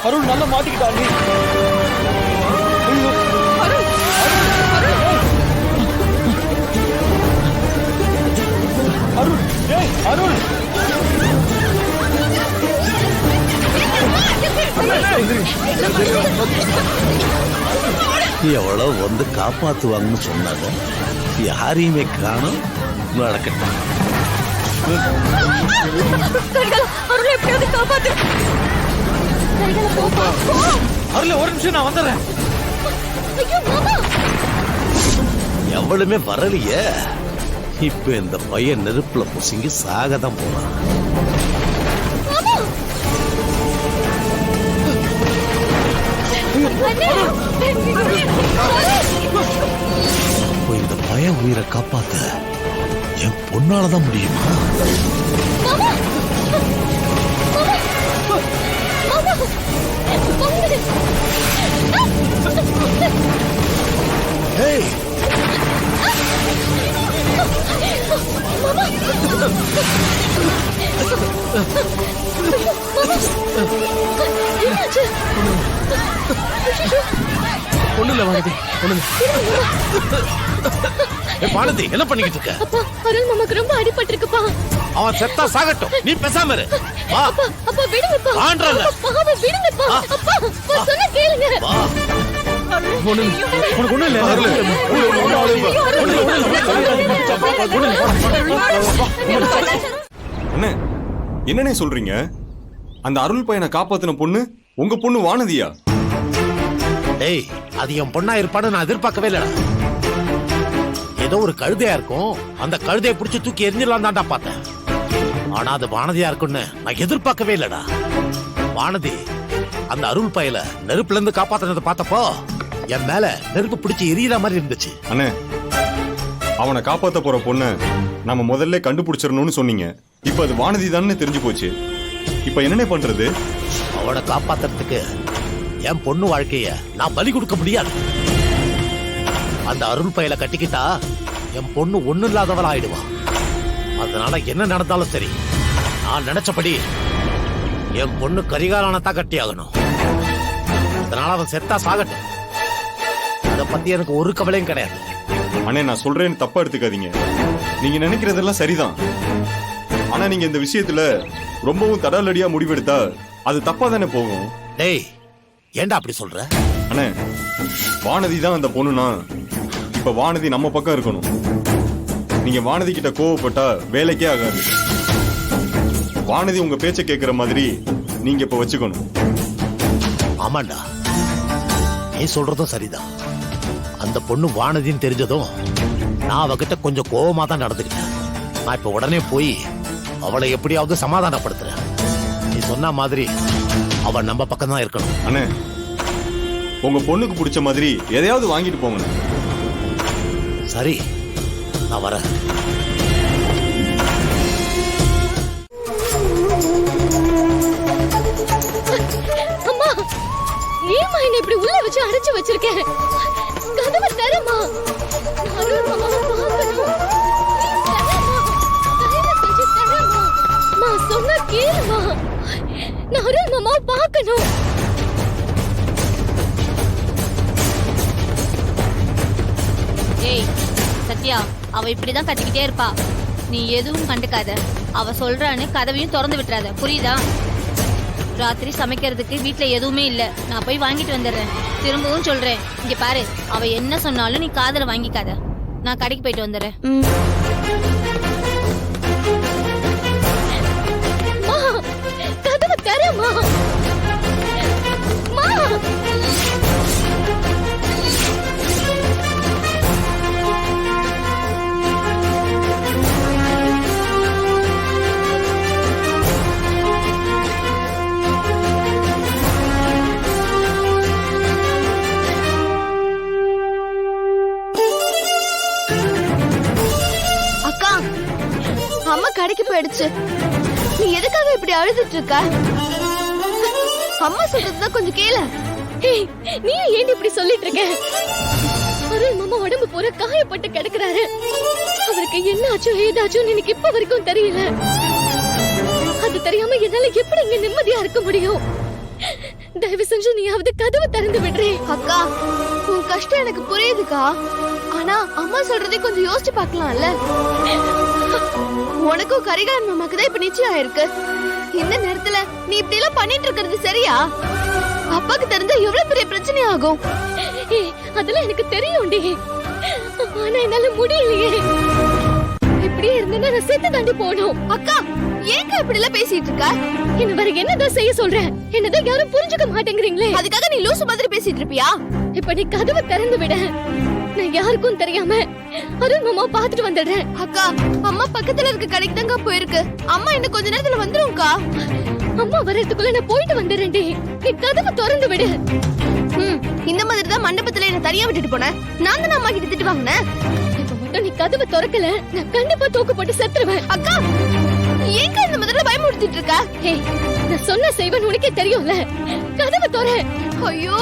அருள் நல்லா மாட்டிக்கிட்டா நீ. அருள் ஏய் அருள் எவ்வளவு வந்து காப்பாத்துவாங்கன்னு சொன்னாங்க, யாரையுமே காணும். நடக்கட்டும். அருள் ஒரு நிமிஷம் நான் வந்துடுறேன். எவ்வளவுமே வரலையே. இப்ப இந்த பையன் நெருப்புல புசிங்கி சாகதான் போறான். இந்த பையன் உயிரை காப்பாத்த என் பொண்ணாலதான் முடியுமா? ஏய் ஒண்ணுல வானதி ஒண்ணுல. வானதி என்ன பண்ணிக்கிட்டு இருக்க? அப்பா அருள் மாமாக்கு ரொம்ப அடிபட்டிருக்குப்பா. அவன் செத்தா சாகட்டும், நீ பேசாம இரு. வா அப்பா விடுங்கப்பா. ஆன்றல. அப்பா விடுங்கப்பா. அப்பா சொன்ன கேளுங்க. வா. உனக்கு ஒண்ணு இல்ல. அண்ணே என்னண்ணே சொல்றீங்க? அந்த அருள் பையனை காப்பாத்தின பொண்ணு உங்க பொண்ணு வானதியா? டேய், அது என் பொண்ணா இருப்பான்னு நான் எதிர்பார்க்கவே இல்லடா. ஏதோ ஒரு கழுதையா இருக்கும், அந்த கழுதையை பிடிச்சி தூக்கி எரிஞ்சிடலாம் தான்டா பார்த்தேன். ஆனா அது வானதியா இருக்குன்னு நான் எதிர்பார்க்கவே இல்லடா. வானதி அந்த அருள் பையல நெருப்புல இருந்து காப்பாத்தினதை பார்த்தப்போ என் மேல நெருப்பு பிடிச்சி எரியற மாதிரி இருந்துச்சு. அண்ணே, அவனை காப்பாத்த போற பொண்ண நம்ம முதல்ல கண்டுபிடிச்சிடணும்னு சொன்னீங்க. இப்ப அது வானதி தானே தெரிஞ்சு போச்சு. இப்ப என்னண்ணே பண்றது? அவனை காப்பாத்துறதுக்கு என் பொண்ணு வாழ்க்கைய நான் பலி கொடுக்க முடியாது. அந்த அருள் பையல கட்டிக்கிட்டா என் பொண்ணு ஒண்ணு இல்லாதவள் ஆயிடுவா. அதனால என்ன நடந்தாலும் சரி, நான் நினைச்சபடி என் பொண்ணு கரிகாலனத்தான் கட்டி ஆகணும். அதனால அவன் செத்தா சாகட்டும். அதை பத்தி எனக்கு ஒரு கவலையும் கிடையாது. அண்ணே, நான் சொல்றேன்னு தப்பா எடுத்துக்காதீங்க. நீங்க நினைக்கிறதெல்லாம் சரிதான். ஆனா நீங்க இந்த விஷயத்துல ரொம்பவும் தடாலடியா முடிவெடுத்தா அது தப்பா தானே போகும். டேய், ஏண்டா அப்படி சொல்ற? அண்ணே, வானதி தான் அந்த பொண்ணுனா இப்ப வானதி நம்ம பக்கம் இருக்கணும். நீங்க வானதி கிட்ட கோவப்பட்டா வேலைக்கே ஆகாது. வானதி உங்க பேச்ச கேட்கிற மாதிரி நீங்க இப்ப வச்சுக்கணும். ஆமாண்டா, நீ சொல்றதும் சரிதான். அந்த பொண்ணு வானதின்னு தெரிஞ்சதும் நான் அவகிட்ட கொஞ்சம் கோவமா தான் நடந்துக்கிட்டேன். நான் இப்ப உடனே போய் அவளை எப்படியாவது சமாதானப்படுத்துறேன். நீ சொன்ன மாதிரி அவ நம்ம பக்கம் தான் இருக்கணும். அண்ணே, உங்க பொண்ணுக்கு பிடிச்ச மாதிரி எதையாவது வாங்கிட்டு போங்க. சரி, நான் வரேன். அம்மா, ஏம்மா என்ன இப்படி உள்ள வச்சு அடைச்சு வச்சிருக்கேன்? கதவை தரமா. அருள் மாமாவை பார்க்கணும். சொன்ன கேளுமா. நான் அருள் மாமாவை பார்க்கணும். ஏய் சத்யா, அவ இப்படிதான் கத்திக்கிட்டே இருப்பா. நீ எதுவும் கண்டுக்காத. அவ சொல்றான்னு கதவையும் திறந்து விட்டுறாத, புரியுதா? ராத்திரி சமைக்கிறதுக்கு வீட்டுல எதுவுமே இல்ல. நான் போய் வாங்கிட்டு வந்துடுறேன். திரும்பவும் சொல்றேன், இங்க பாரு, அவ என்ன சொன்னாலும் நீ காதுல வாங்கிக்காத. நான் கடைக்கு போயிட்டு வந்துடுறேன். கதவை தரமா. அம்மா கடைக்கு போயிடுச்சு. நீ எதுக்காக இப்படி அழுதுட்டு இருக்க? அம்மா சொல்றதுதான் கொஞ்சம் கேளு. நீ ஏன் இப்படி சொல்லிட்டு இருக்க? அருள் மாமா உடம்பு பூரா காயப்பட்டு கிடக்குறாரு. அவருக்கு என்ன ஆச்சோ ஏதாச்சும் எனக்கு இப்ப வரைக்கும் தெரியல. அது தெரியாம என்னால எப்படி இங்க நிம்மதியா இருக்க முடியும்? தயவு செஞ்சு நீயாவது கதவை திறந்து விடுறே. அக்கா, உன் கஷ்டம் எனக்கு புரியுதுக்கா. ஆனா அம்மா சொல்றதை கொஞ்சம் யோசிச்சு பார்க்கலாம்ல. உனக்கும் கரிகாலன் மாமாக்கு தான் இப்ப நிச்சயம் ஆயிருக்கு. இந்த நேரத்துல நீ இப்படி எல்லாம் பண்ணிட்டு இருக்கிறது சரியா? அப்பாக்கு தெரிஞ்சா எவ்வளவு பெரிய பிரச்சனை ஆகும். அதெல்லாம் எனக்கு தெரியும்டி. ஆனா என்னால முடியலையே. இப்படியே இருந்தா நான் செத்து தாண்டி போகணும். அக்கா, ஏங்க இப்படி எல்லாம் பேசிட்டு இருக்க? என்ன வேற என்னதான் செய்ய சொல்ற? என்னதான் யாரும் புரிஞ்சுக்க மாட்டேங்கிறீங்களே. அதுக்காக நீ லூசு மாதிரி பேசிட்டு இருப்பியா? இப்ப நீ கதவை திறந்து விட. நான் யாருக்கும் தெரியாம அருண் மாமா பாத்துட்டு வந்துடுறேன். அக்கா, அம்மா பக்கத்துல இருக்க கடைக்கு தாங்க போயிருக்கு. அம்மா இன்னும் கொஞ்ச நேரத்துல வந்துரும்க்கா. அம்மா வர்றதுக்குள்ள நான் போயிட்டு வந்துடுறேன்டி. நீ கதவை திறந்து விடு. இந்த மாதிரி தான் மண்டபத்துல என்ன தனியா விட்டுட்டு போனேன். நான் தான் அம்மா கிட்ட திட்டு வாங்கினேன். இப்ப மட்டும் நீ கதவை திறக்கல, நான் கண்டிப்பா தூக்கு போட்டு செத்துருவேன். அக்கா, ஏங்க இந்த மாதிரி பயமுறுத்திட்டு இருக்க? நான் சொன்ன செய்வன் உனக்கே தெரியும்ல. கதவை திற. ஐயோ,